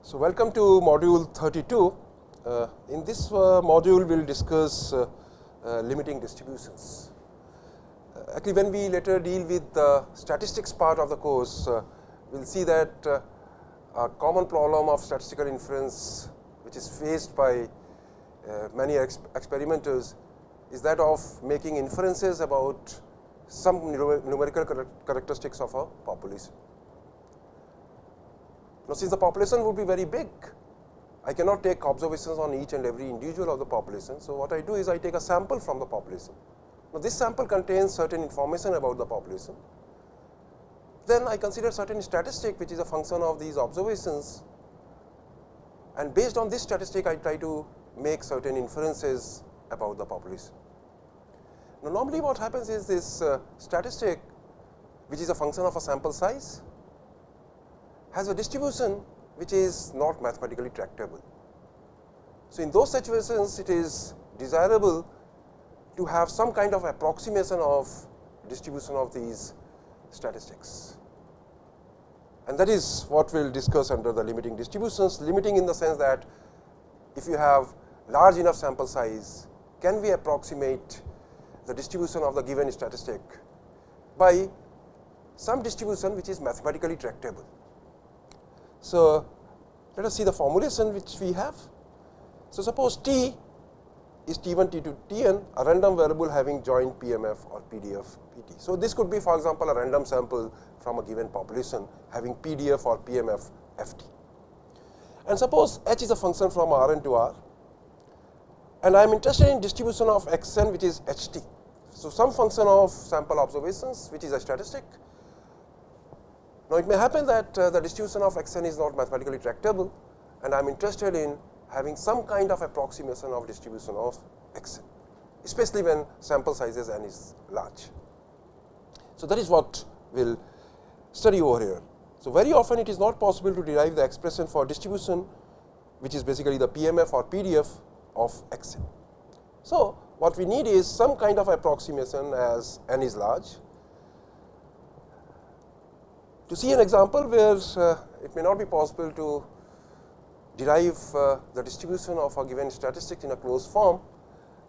So, welcome to module 32. In this module, we will discuss limiting distributions. Actually, when we later deal with the statistics part of the course, we will see that a common problem of statistical inference which is faced by many experimenters is that of making inferences about some numerical characteristics of a population. Now, since the population would be very big, I cannot take observations on each and every individual of the population. So, what I do is I take a sample from the population. Now, this sample contains certain information about the population. Then I consider certain statistic which is a function of these observations, and based on this statistic I try to make certain inferences about the population. Now, normally what happens is this statistic which is a function of a sample size has a distribution which is not mathematically tractable. So, in those situations it is desirable to have some kind of approximation of distribution of these statistics, and that is what we will discuss under the limiting distributions. Limiting in the sense that if you have large enough sample size, can we approximate the distribution of the given statistic by some distribution which is mathematically tractable. So, let us see the formulation which we have. So, suppose T is T1, T2, Tn, a random variable having joint PMF or PDF PT. So, this could be, for example, a random sample from a given population having PDF or PMF FT. And suppose H is a function from Rn to R, and I am interested in distribution of Xn which is Ht. So, some function of sample observations which is a statistic. Now, it may happen that the distribution of Xn is not mathematically tractable, and I am interested in having some kind of approximation of distribution of Xn, especially when sample sizes n is large. So, that is what we will study over here. So, very often it is not possible to derive the expression for distribution which is basically the PMF or PDF of Xn. So, what we need is some kind of approximation as n is large. To see an example where it may not be possible to derive the distribution of a given statistic in a closed form,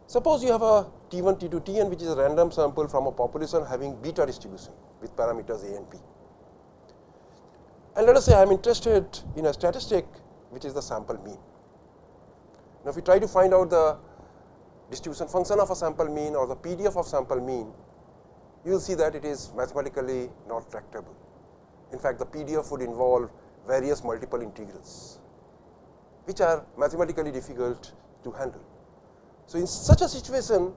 suppose you have a T1, T2, Tn which is a random sample from a population having beta distribution with parameters a and p. And let us say I am interested in a statistic which is the sample mean. Now, if we try to find out the distribution function of a sample mean or the PDF of sample mean, you will see that it is mathematically not tractable. In fact, the PDF would involve various multiple integrals which are mathematically difficult to handle. So, in such a situation,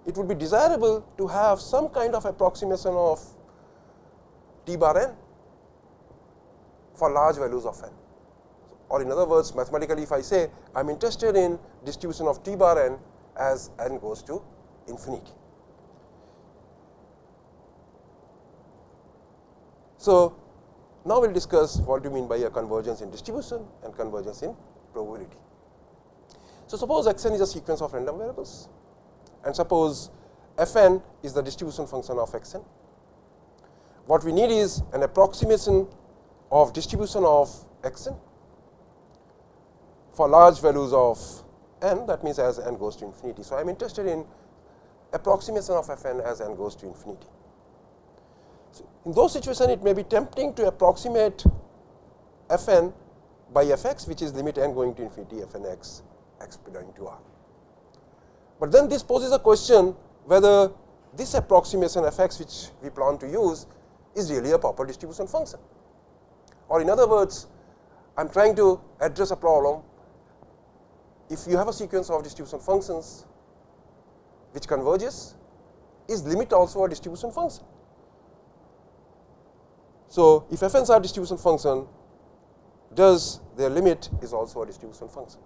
it would be desirable to have some kind of approximation of T bar n for large values of n, or in other words, mathematically if I say I am interested in distribution of T bar n as n goes to infinity. So, now we will discuss what do you mean by a convergence in distribution and convergence in probability. So, suppose Xn is a sequence of random variables, and suppose Fn is the distribution function of Xn. What we need is an approximation of distribution of Xn for large values of n, that means as n goes to infinity. So, I am interested in approximation of Fn as n goes to infinity. So, in those situations, it may be tempting to approximate Fn by Fx, which is limit n going to infinity Fn x belonging to R. But then this poses a question whether this approximation Fx which we plan to use is really a proper distribution function, or in other words, I am trying to address a problem. If you have a sequence of distribution functions which converges, is limit also a distribution function? So, if Fn's are distribution function, does their limit is also a distribution function?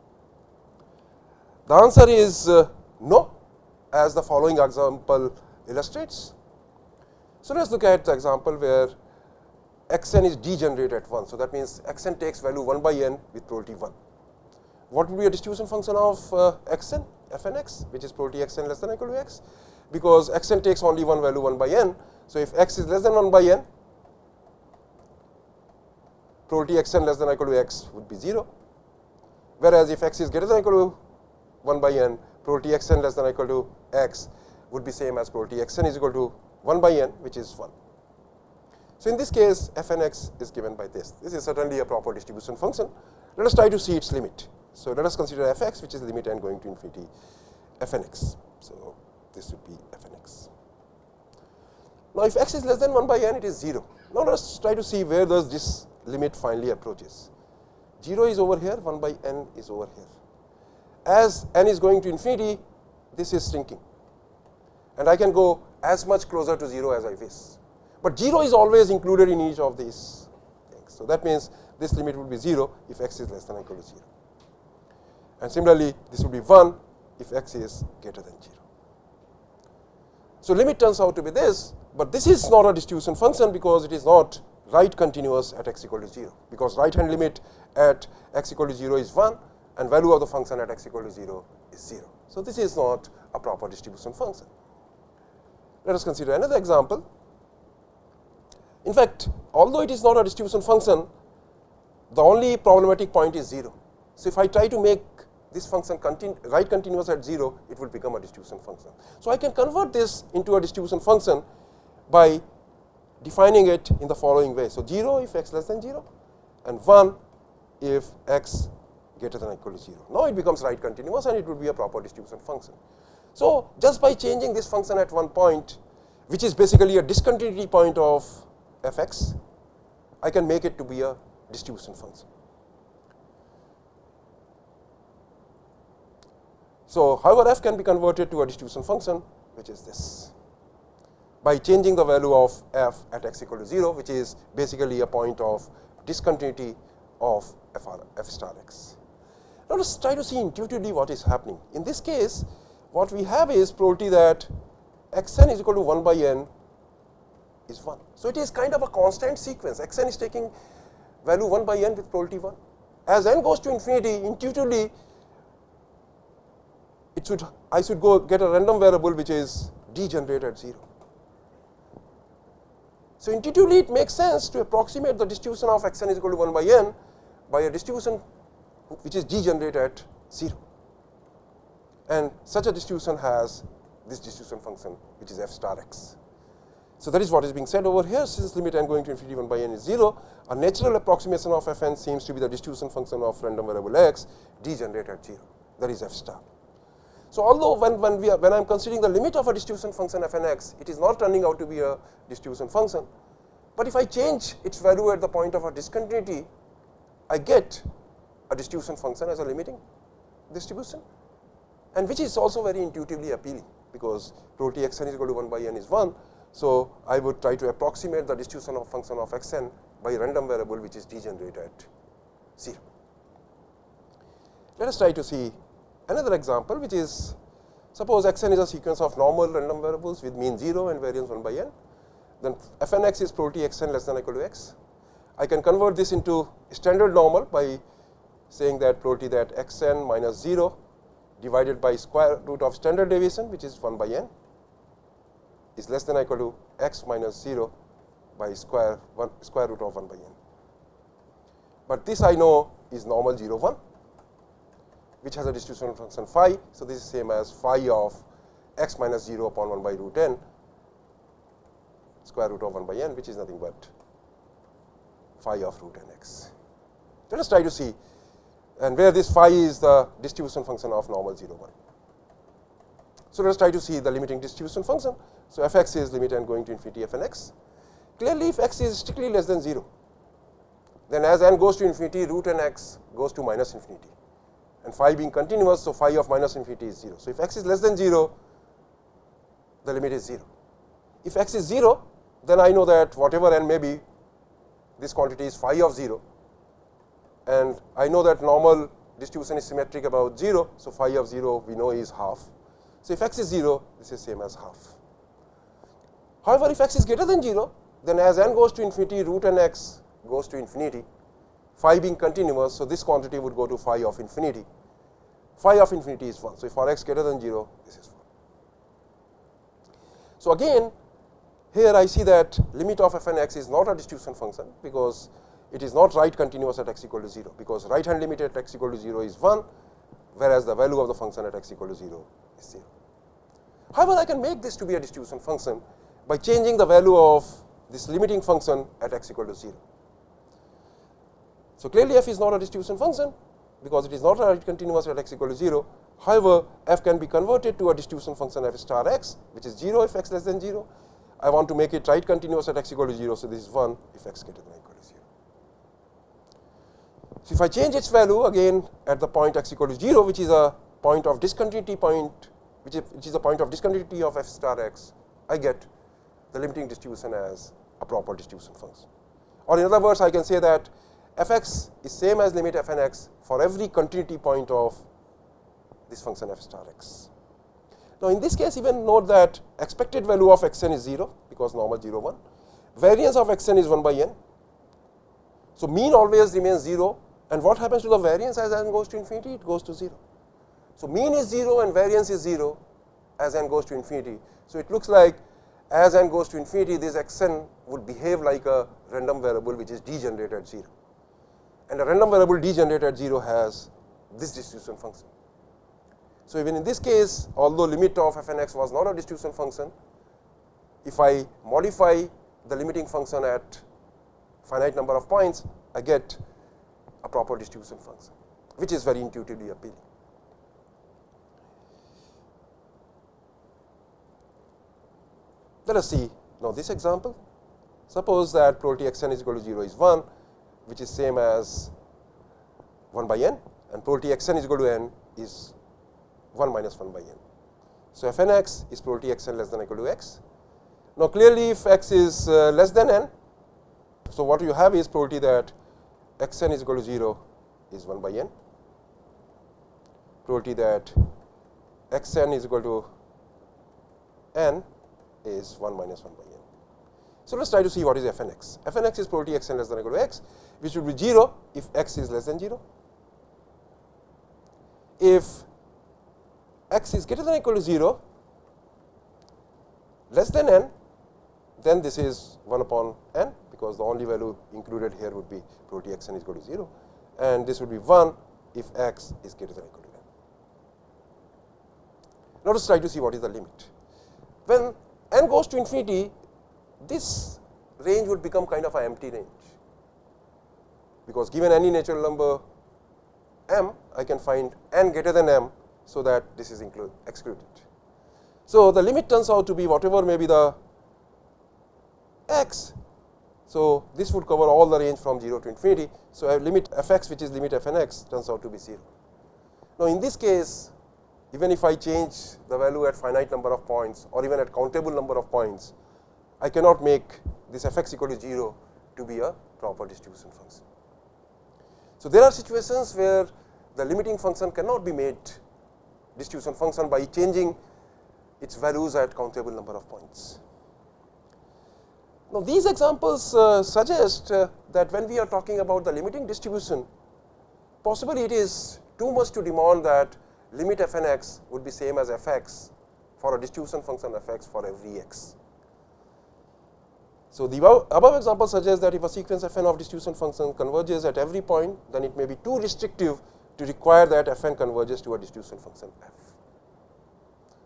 The answer is no, as the following example illustrates. So, let us look at the example where Xn is degenerate at 1. So, that means Xn takes value 1 by n with probability 1. What would be a distribution function of Xn, Fnx, which is probability Xn less than or equal to x, because Xn takes only one value 1 by n. So, if x is less than 1 by n, probability Xn less than or equal to x would be 0, whereas if x is greater than or equal to 1 by n, probability xn less than or equal to x would be same as probability xn is equal to 1 by n, which is 1. So, in this case fnx is given by this. This is certainly a proper distribution function. Let us try to see its limit. So, let us consider fx, which is the limit n going to infinity fnx. So, this would be fnx. Now, if x is less than 1 by n, it is 0. Now, let us try to see where does this limit finally approaches. 0 is over here, 1 by n is over here. As n is going to infinity, this is shrinking, and I can go as much closer to 0 as I wish. But 0 is always included in each of these things. So, that means this limit would be 0 if x is less than or equal to 0. And similarly, this would be 1 if x is greater than 0. So, limit turns out to be this, but this is not a distribution function because it is not right continuous at x equal to 0, because right hand limit at x equal to 0 is 1 and value of the function at x equal to 0 is 0. So, this is not a proper distribution function. Let us consider another example. In fact, although it is not a distribution function, the only problematic point is 0. So, if I try to make this function right continuous at 0, it will become a distribution function. So, I can convert this into a distribution function by defining it in the following way. So, 0 if x less than 0 and 1 if x greater than or equal to 0. Now, it becomes right continuous and it would be a proper distribution function. So, just by changing this function at one point, which is basically a discontinuity point of fx, I can make it to be a distribution function. So, however, f can be converted to a distribution function, which is this, by changing the value of f at x equal to 0, which is basically a point of discontinuity of f star x. Now, let us try to see intuitively what is happening. In this case, what we have is probability that xn is equal to 1 by n is 1. So, it is kind of a constant sequence. Xn is taking value 1 by n with probability 1. As n goes to infinity, intuitively I should go get a random variable which is degenerate at 0. So, intuitively it makes sense to approximate the distribution of xn is equal to 1 by n by a distribution which is degenerate at 0, and such a distribution has this distribution function which is f star x. So, that is what is being said over here. Since limit n going to infinity 1 by n is 0, a natural approximation of fn seems to be the distribution function of random variable x degenerate at 0, that is f star. So, although when I am considering the limit of a distribution function fnx, it is not turning out to be a distribution function, but if I change its value at the point of a discontinuity, I get a distribution function as a limiting distribution, and which is also very intuitively appealing, because probability xn is equal to 1 by n is 1. So, I would try to approximate the distribution of function of xn by a random variable which is degenerate at 0. Let us try to see another example, which is, suppose xn is a sequence of normal random variables with mean 0 and variance 1 by n, then fnx is probability xn less than or equal to x. I can convert this into standard normal by saying that probability that xn minus 0 divided by square root of standard deviation, which is 1 by n, is less than or equal to x minus 0 by square root of 1 by n. But this I know is normal 0 1, which has a distribution function phi. So, this is same as phi of x minus 0 upon 1 by root n square root of 1 by n, which is nothing but phi of root n x. Let us try to see, and where this phi is the distribution function of normal 0 1. So, let us try to see the limiting distribution function. So, fx is limit n going to infinity fnx. Clearly, if x is strictly less than 0, then as n goes to infinity, root n x goes to minus infinity, and phi being continuous, so phi of minus infinity is 0. So, if x is less than 0, the limit is 0. If x is 0, then I know that whatever n may be, this quantity is phi of 0, and I know that normal distribution is symmetric about 0. So, phi of 0 we know is half. So, if x is 0, this is same as half. However, if x is greater than 0, then as n goes to infinity, root n x goes to infinity, phi being continuous. So, this quantity would go to phi of infinity. Phi of infinity is 1. So, if for x greater than 0, this is 1. So, again here I see that limit of fnx is not a distribution function, because it is not right continuous at x equal to 0, because right hand limit at x equal to 0 is 1, whereas the value of the function at x equal to 0 is 0. However, I can make this to be a distribution function by changing the value of this limiting function at x equal to 0. So, clearly f is not a distribution function, because it is not right continuous at x equal to 0. However, f can be converted to a distribution function f star x, which is 0 if x less than 0. I want to make it right continuous at x equal to 0, so this is 1 if x greater than or equal to 0. So, if I change its value again at the point x equal to 0, which is a point of discontinuity point, which is a point of discontinuity of f star x, I get the limiting distribution as a proper distribution function. Or in other words, I can say that f x is same as limit f n x for every continuity point of this function f star x. Now, in this case, even note that expected value of x n is 0, because normal 0 1. Variance of x n is 1 by n. So, mean always remains 0, and what happens to the variance as n goes to infinity? It goes to 0. So, mean is 0 and variance is 0 as n goes to infinity. So, it looks like as n goes to infinity, this x n would behave like a random variable which is degenerate at 0. And a random variable degenerate at 0 has this distribution function. So, even in this case, although limit of f n x was not a distribution function, if I modify the limiting function at finite number of points, I get a proper distribution function, which is very intuitively appealing. Let us see now this example. Suppose that probability x n is equal to 0 is 1, which is same as 1 by n, and probability x n is equal to n is 1 minus 1 by n. So, f n x is probability x n less than or equal to x. Now, clearly if x is less than n, so what you have is probability that x n is equal to 0 is 1 by n, probability that x n is equal to n is 1 minus 1 by n. So, let us try to see what is f n x. F n x is probability x n less than or equal to x, which would be 0 if x is less than 0. If x is greater than or equal to 0, less than n, then this is 1 upon n, because the only value included here would be probability x n is equal to 0, and this would be 1 if x is greater than or equal to n. Now, let us try to see what is the limit. When n goes to infinity, this range would become kind of an empty range, because given any natural number m, I can find n greater than m, so that this is excluded. So, the limit turns out to be whatever may be the x. So, this would cover all the range from 0 to infinity. So, I limit f x, which is limit f n x, turns out to be 0. Now, in this case, even if I change the value at finite number of points or even at countable number of points, I cannot make this f x equal to 0 to be a proper distribution function. So, there are situations where the limiting function cannot be made distribution function by changing its values at countable number of points. Now, these examples suggest that when we are talking about the limiting distribution, possibly it is too much to demand that limit f n x would be same as f x for a distribution function f x for every x. So, the above example suggests that if a sequence f n of distribution function converges at every point, then it may be too restrictive to require that f n converges to a distribution function f.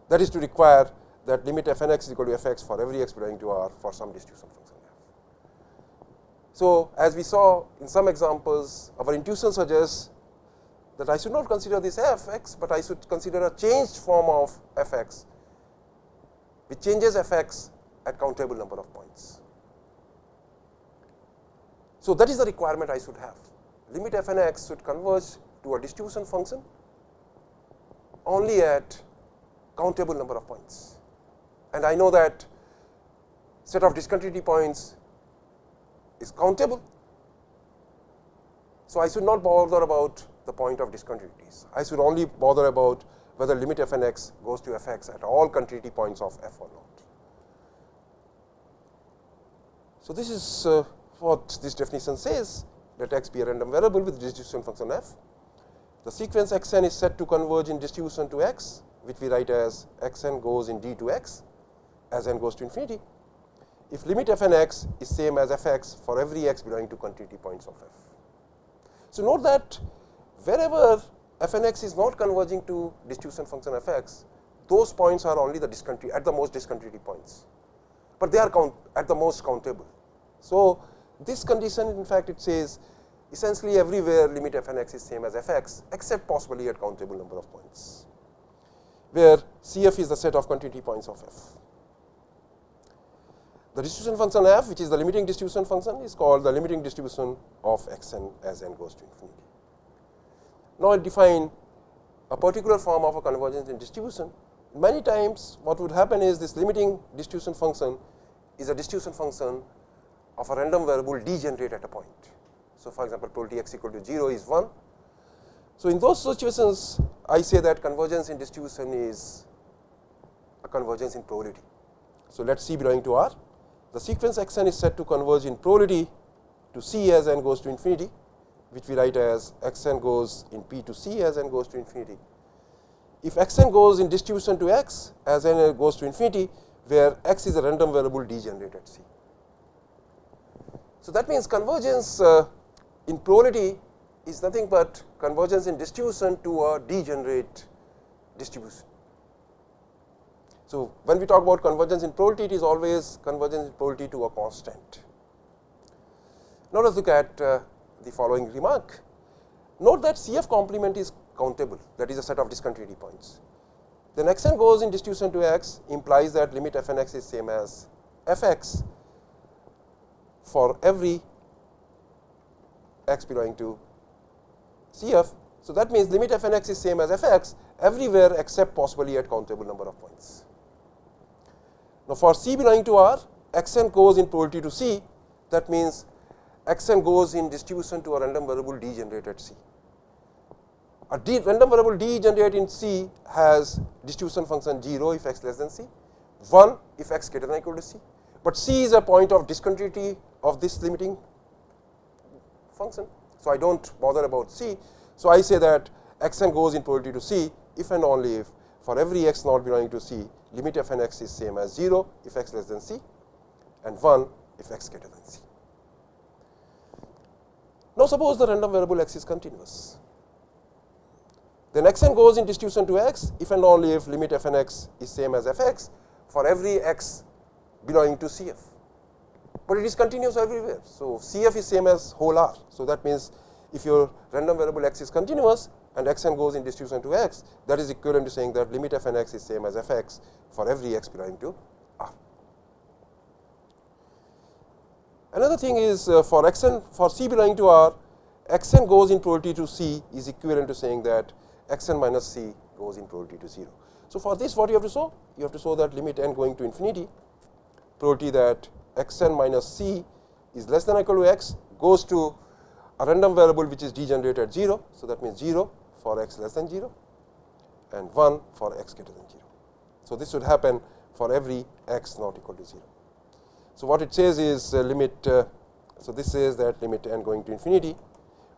That is to require that limit f n x is equal to f x for every x belonging to R for some distribution function f. So, as we saw in some examples, our intuition suggests that I should not consider this f x, but I should consider a changed form of f x, which changes f x at countable number of points. So, that is the requirement I should have. Limit f n x should converge to a distribution function only at countable number of points. And I know that set of discontinuity points is countable. So, I should not bother about the point of discontinuities. I should only bother about whether limit f n x goes to f x at all continuity points of f or not. So, this is what this definition says, let x be a random variable with distribution function f. The sequence x n is set to converge in distribution to x, which we write as x n goes in d to x as n goes to infinity, if limit f n x is same as f x for every x belonging to continuity points of f. So, note that wherever f n x is not converging to distribution function f x, those points are only the discontinuity at the most discontinuity points, but they are at the most countable. So, this condition in fact it says essentially everywhere limit f n x is same as f x except possibly at countable number of points, where C f is the set of continuity points of f. The distribution function f, which is the limiting distribution function, is called the limiting distribution of x n as n goes to infinity. Now, I define a particular form of a convergence in distribution. Many times what would happen is this limiting distribution function is a distribution function of a random variable degenerate at a point. So, for example, probability x equal to 0 is 1. So, in those situations I say that convergence in distribution is a convergence in probability. So, let C belonging to R. The sequence x n is said to converge in probability to C as n goes to infinity, which we write as x n goes in P to C as n goes to infinity. If x n goes in distribution to x as n goes to infinity, where x is a random variable degenerate at C. So, that means convergence in probability is nothing but convergence in distribution to a degenerate distribution. So, when we talk about convergence in probability, it is always convergence in probability to a constant. Now, let us look at the following remark. Note that C f complement is countable, that is a set of discontinuity points. Then x n goes in distribution to x implies that limit f n x is same as f x for every x belonging to C f. So, that means limit f n x is same as f x everywhere except possibly at countable number of points. Now, for C belonging to R, x n goes in probability to C, that means x n goes in distribution to a random variable degenerate at C. A random variable degenerate in C has distribution function 0 if x less than C, 1 if x greater than or equal to C, but C is a point of discontinuity of this limiting function. So, I do not bother about C. So, I say that x n goes in probability to C if and only if for every x not belonging to C, limit f n x is same as 0 if x less than C and 1 if x greater than C. Now, suppose the random variable x is continuous. Then x n goes in distribution to x if and only if limit f n x is same as f x for every x belonging to C f, but it is continuous everywhere. So, C f is same as whole R. So, that means if your random variable x is continuous and x n goes in distribution to x, that is equivalent to saying that limit f n x is same as f x for every x belonging to R. Another thing is for x n for C belonging to R, x n goes in probability to C is equivalent to saying that x n minus C goes in probability to 0. So, for this what you have to show? You have to show that limit n going to infinity, probability that x n minus C is less than or equal to x goes to a random variable which is degenerate at 0. So, that means 0 for x less than 0 and 1 for x greater than 0. So, this should happen for every x not equal to 0. So, what it says is limit, so this says that limit n going to infinity,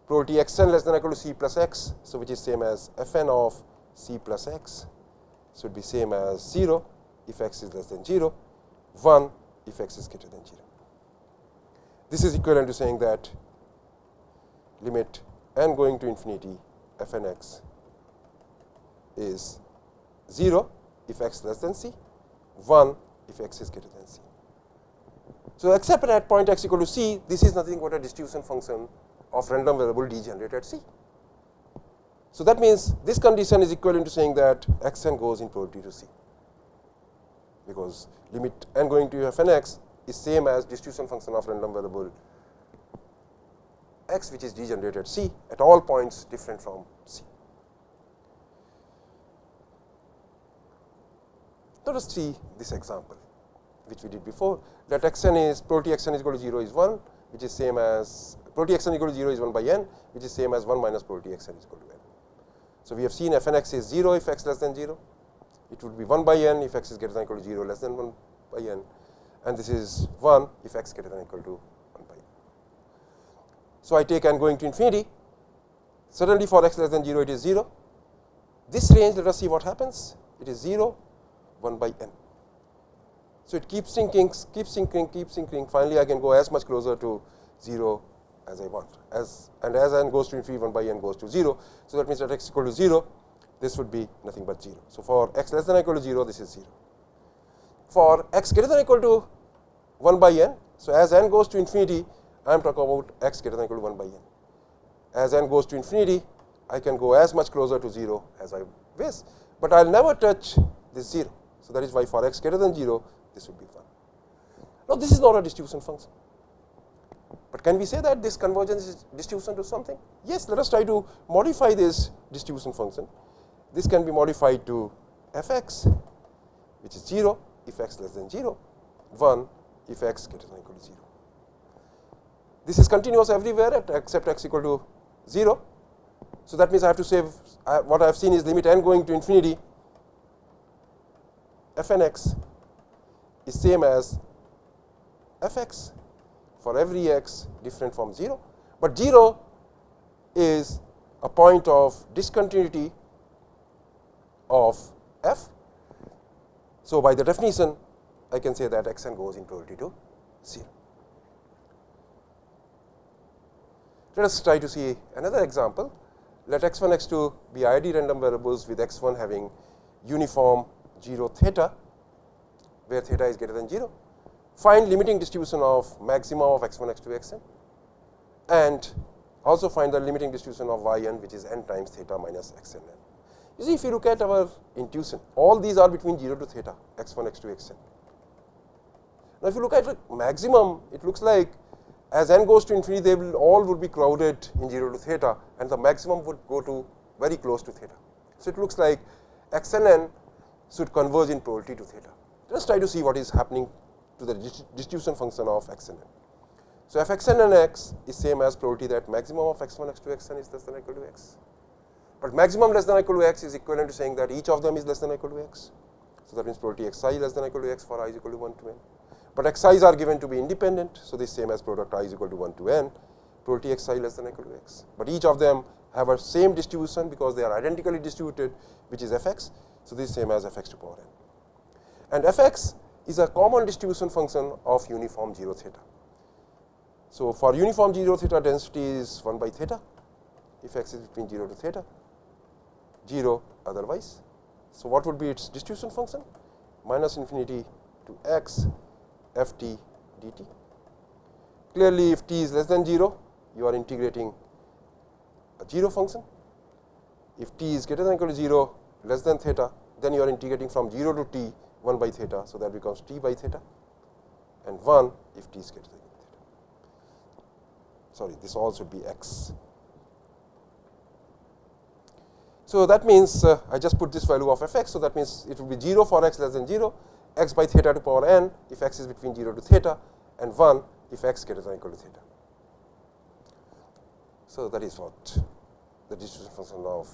probability x n less than or equal to C plus x, so which is same as f n of C plus x should be same as 0 if x is less than 0, 1 if x is greater than 0. This is equivalent to saying that limit n going to infinity f n x is 0 if x less than C, 1 if x is greater than C. So, except at point x equal to C, this is nothing but a distribution function of random variable degenerate at C. So, that means this condition is equivalent to saying that x n goes in probability to C, because limit n going to f n x is same as distribution function of random variable x which is degenerate at C at all points different from C. Let us see this example which we did before, that x n is probability x n is equal to 0 is 1, which is same as probability x n equal to 0 is 1 by n, which is same as 1 minus probability x n is equal to n. So, we have seen f n x is 0 if x less than 0, it would be 1 by n if x is greater than or equal to 0 less than 1 by n, and this is 1 if x greater than or equal to 1 by n. So, I take n going to infinity, suddenly for x less than 0 it is 0. This range, let us see what happens, it is 0, 1 by n. So, it keeps sinking, keeps sinking, keeps sinking. Finally, I can go as much closer to 0 as I want. As n goes to infinity, 1 by n goes to 0. So, that means at x equal to 0, this would be nothing but 0. So, for x less than or equal to 0, this is 0. For x greater than or equal to 1 by n, so as n goes to infinity, I am talking about x greater than or equal to 1 by n. As n goes to infinity, I can go as much closer to 0 as I wish, but I will never touch this 0. So, that is why for x greater than 0, this would be 1. Now, this is not a distribution function, but can we say that this convergence is distribution to something? Yes, let us try to modify this distribution function. This can be modified to fx, which is 0 if x less than 0, 1 if x greater than or equal to 0. This is continuous everywhere except x equal to 0. So, that means I have to say what I have seen is limit n going to infinity, fn x is same as fx for every x different from 0, but 0 is a point of discontinuity of f. So, by the definition, I can say that xn goes in probability to 0. Let us try to see another example. Let x1, x2 be ID random variables with x1 having uniform 0 theta, where theta is greater than 0. Find limiting distribution of maximum of x1, x2, xn, and also find the limiting distribution of yn, which is n times theta minus xn n. You see, if you look at our intuition, all these are between 0 to theta, x1, x2, xn. Now, if you look at maximum, it looks like as n goes to infinity, they will all would be crowded in 0 to theta, and the maximum would go to very close to theta. So, it looks like xn n should converge in probability to theta. Let us try to see what is happening to the distribution function of xn n. So, f xn n x is same as probability that maximum of x1, x2, xn is less than or equal to x. But maximum less than or equal to x is equivalent to saying that each of them is less than or equal to x. So, that means probability xi less than or equal to x for I is equal to 1 to n. But xi's are given to be independent. So, this is same as product I is equal to 1 to n, probability xi less than or equal to x. But each of them have a same distribution because they are identically distributed, which is fx. So, this is same as fx to power n. And fx is a common distribution function of uniform 0 theta. So, for uniform 0 theta, density is 1 by theta if x is between 0 to theta, 0 otherwise. So, what would be its distribution function? Minus infinity to x ft dt. Clearly, if t is less than 0, you are integrating a 0 function. If t is greater than or equal to 0, less than theta, then you are integrating from 0 to t 1 by theta. So, that becomes t by theta, and 1 if t is greater than theta. Sorry, this all should be x. So, that means I just put this value of fx. So, that means it will be 0 for x less than 0, x by theta to power n if x is between 0 to theta, and 1 if x greater than or equal to theta. So, that is what the distribution function of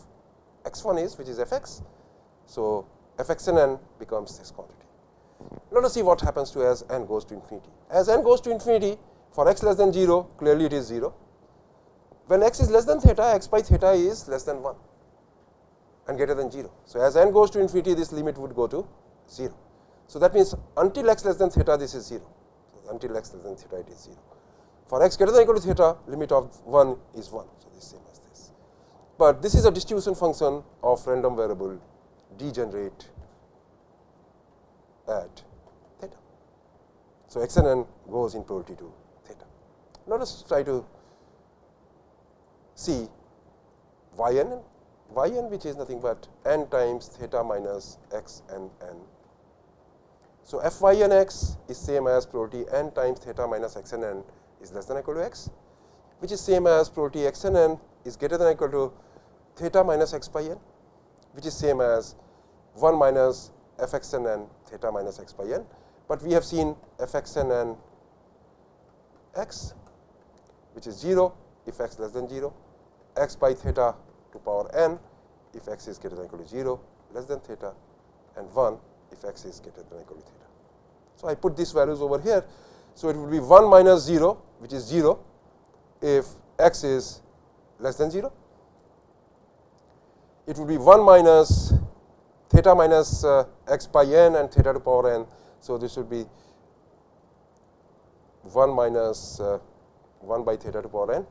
x1 is, which is fx. So, fxn n becomes this quantity. Let us see what happens to as n goes to infinity. As n goes to infinity, for x less than 0, clearly it is 0. When x is less than theta, x by theta is less than 1 and greater than 0. So, as n goes to infinity, this limit would go to 0. So, that means until x less than theta, this is 0. So, until x less than theta, it is 0. For x greater than or equal to theta, limit of 1 is 1. So, this is same as this. But this is a distribution function of random variable degenerate at theta. So, xn n goes in probability to theta. Let us try to see yn, which is nothing but n times theta minus x n n. So, fyn x is same as probability n times theta minus x n n is less than or equal to x, which is same as probability x n n is greater than or equal to theta minus x by n, which is same as 1 minus fxn n theta minus x by n. But we have seen fxn n x, which is 0 if x less than 0, x by theta to power n if x is greater than or equal to 0, less than theta, and 1 if x is greater than or equal to theta. So, I put these values over here. So, it would be 1 minus 0, which is 0 if x is less than 0. It would be 1 minus theta minus x by n and theta to power n. So, this would be 1 minus 1 by theta to power n,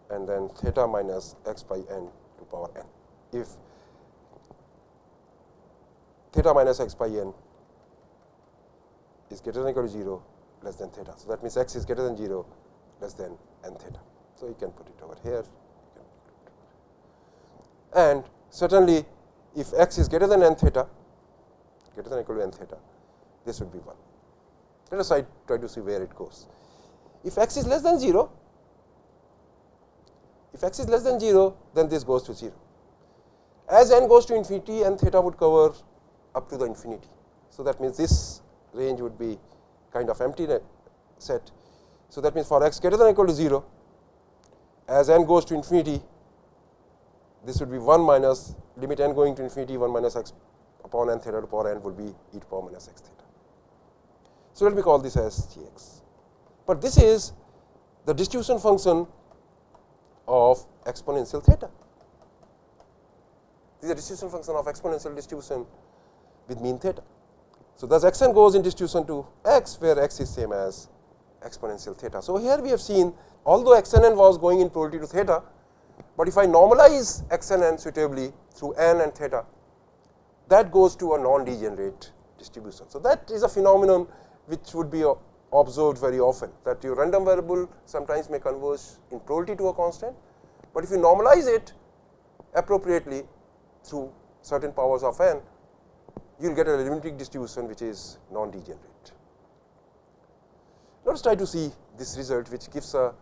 and then theta minus x by n to power n. If theta minus x by n is greater than or equal to 0, less than theta. So, that means x is greater than 0, less than n theta. So, you can put it over here, and certainly if x is greater than n theta, greater than or equal to n theta, this would be 1. Let us try to see where it goes. If x is less than 0, then this goes to 0. As n goes to infinity, n theta would cover up to the infinity. So, that means this range would be kind of empty set. So, that means for x greater than or equal to 0, as n goes to infinity, this would be 1 minus limit n going to infinity 1 minus x upon n theta to power n would be e to power minus x theta. So, let me call this as Gx, but this is the distribution function of exponential theta. This is a distribution function of exponential distribution with mean theta. So, thus xn goes in distribution to x, where x is same as exponential theta. So, here we have seen, although xn was going in probability to theta, but if I normalize xn suitably through n and theta, that goes to a non-degenerate distribution. So, that is a phenomenon which would be observed very often, that your random variable sometimes may converge in probability to a constant, but if you normalize it appropriately through certain powers of n, you will get a limiting distribution which is non-degenerate. Let us try to see this result, which gives a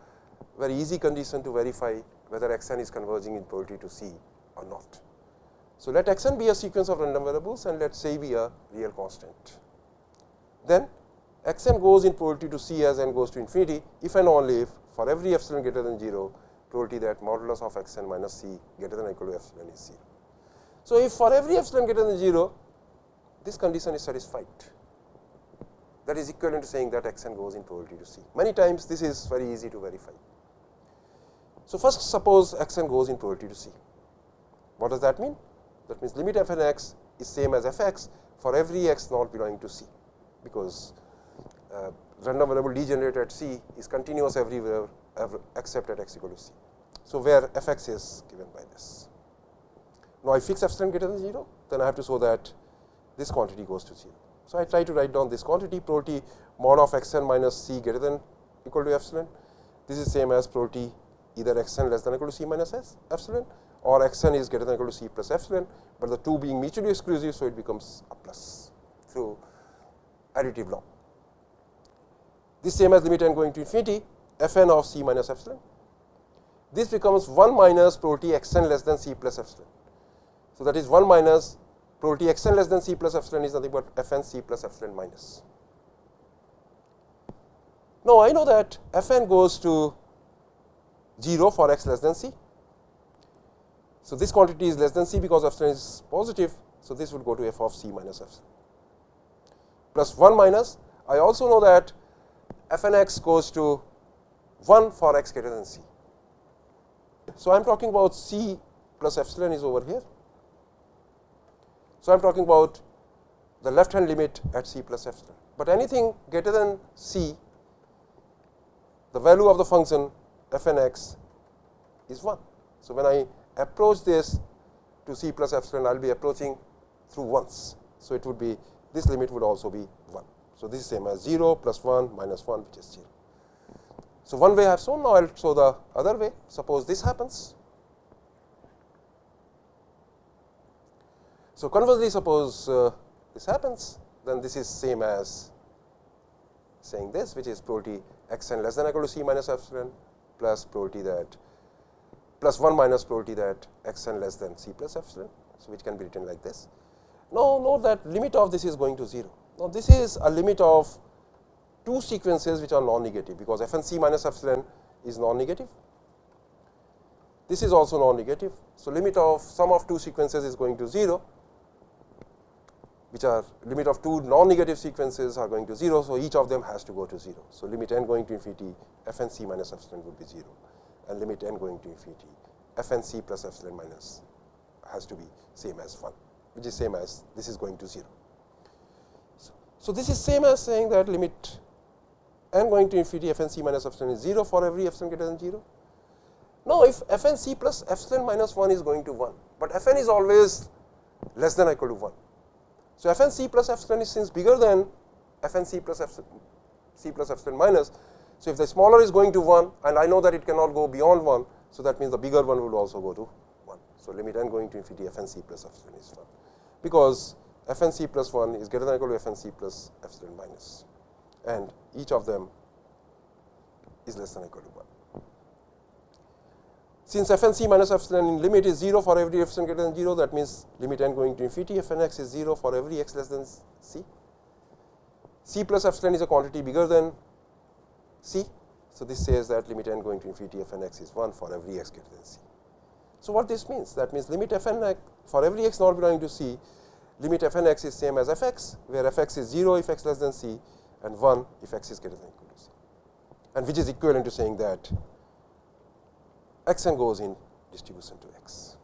very easy condition to verify whether xn is converging in probability to C or not. So, let xn be a sequence of random variables, and let C be a real constant. Then xn goes in probability to C as n goes to infinity, if and only if for every epsilon greater than 0, probability that modulus of xn minus C greater than or equal to epsilon is 0. So, if for every epsilon greater than 0, this condition is satisfied, that is equivalent to saying that xn goes in probability to C. Many times this is very easy to verify. So, first suppose xn goes in probability to C. What does that mean? That means limit f n x is same as f x for every x not belonging to C, because random variable degenerate at C is continuous everywhere except at x equal to C. So, where f x is given by this. Now, I fix epsilon greater than 0, then I have to show that this quantity goes to 0. So, I try to write down this quantity, probability mod of xn minus C greater than equal to epsilon. This is same as probability either xn less than or equal to C minus s epsilon, or xn is greater than or equal to C plus epsilon, but the two being mutually exclusive. So, it becomes a plus through additive law. This same as limit n going to infinity fn of C minus epsilon. This becomes 1 minus probability xn less than C plus epsilon. So, that is 1 minus probability xn less than C plus epsilon is nothing but fn C plus epsilon minus. Now, I know that fn goes to 0 for x less than C. So, this quantity is less than C because epsilon is positive. So, this would go to f of C minus epsilon plus 1 minus. I also know that fn x goes to 1 for x greater than C. So, I am talking about C plus epsilon is over here. So, I am talking about the left hand limit at C plus epsilon, but anything greater than C, the value of the function fn x is 1. So, when I approach this to C plus epsilon, I will be approaching through ones. So, it would be, this limit would also be 1. So, this is same as 0 plus 1 minus 1, which is 0. So, one way I have shown, now I will show the other way. Suppose this happens. So, conversely, suppose this happens, then this is same as saying this, which is probability xn less than or equal to C minus epsilon plus probability that plus 1 minus probability that xn less than C plus epsilon. So, which can be written like this. Now, note that limit of this is going to 0. Now, this is a limit of two sequences which are non-negative, because fn C minus epsilon is non-negative. This is also non-negative. So, limit of sum of two sequences is going to 0, which are limit of two non-negative sequences are going to 0. So, each of them has to go to 0. So, limit n going to infinity fn C minus epsilon would be 0, and limit n going to infinity fn C plus epsilon minus has to be same as 1, which is same as this is going to 0. So, this is same as saying that limit n going to infinity f n c minus epsilon is 0 for every epsilon greater than 0. Now, if f n c plus epsilon minus 1 is going to 1, but f n is always less than or equal to 1. So, f n c plus epsilon is since bigger than f n c plus epsilon minus. So, if the smaller is going to 1 and I know that it cannot go beyond 1. So, that means the bigger one will also go to 1. So, limit n going to infinity f n c plus epsilon is 1, because f n c plus 1 is greater than or equal to f n c plus epsilon minus, and each of them is less than or equal to 1. Since f n c minus epsilon in limit is 0 for every epsilon greater than 0, that means limit n going to infinity f n x is 0 for every x less than c. C plus epsilon is a quantity bigger than c. So, this says that limit n going to infinity f n x is 1 for every x greater than c. So, what this means? That means limit f n x for every x not belonging to c, limit f n x is same as f x, where f x is 0 if x less than c and 1 if x is greater than or equal to c, and which is equivalent to saying that x n goes in distribution to x.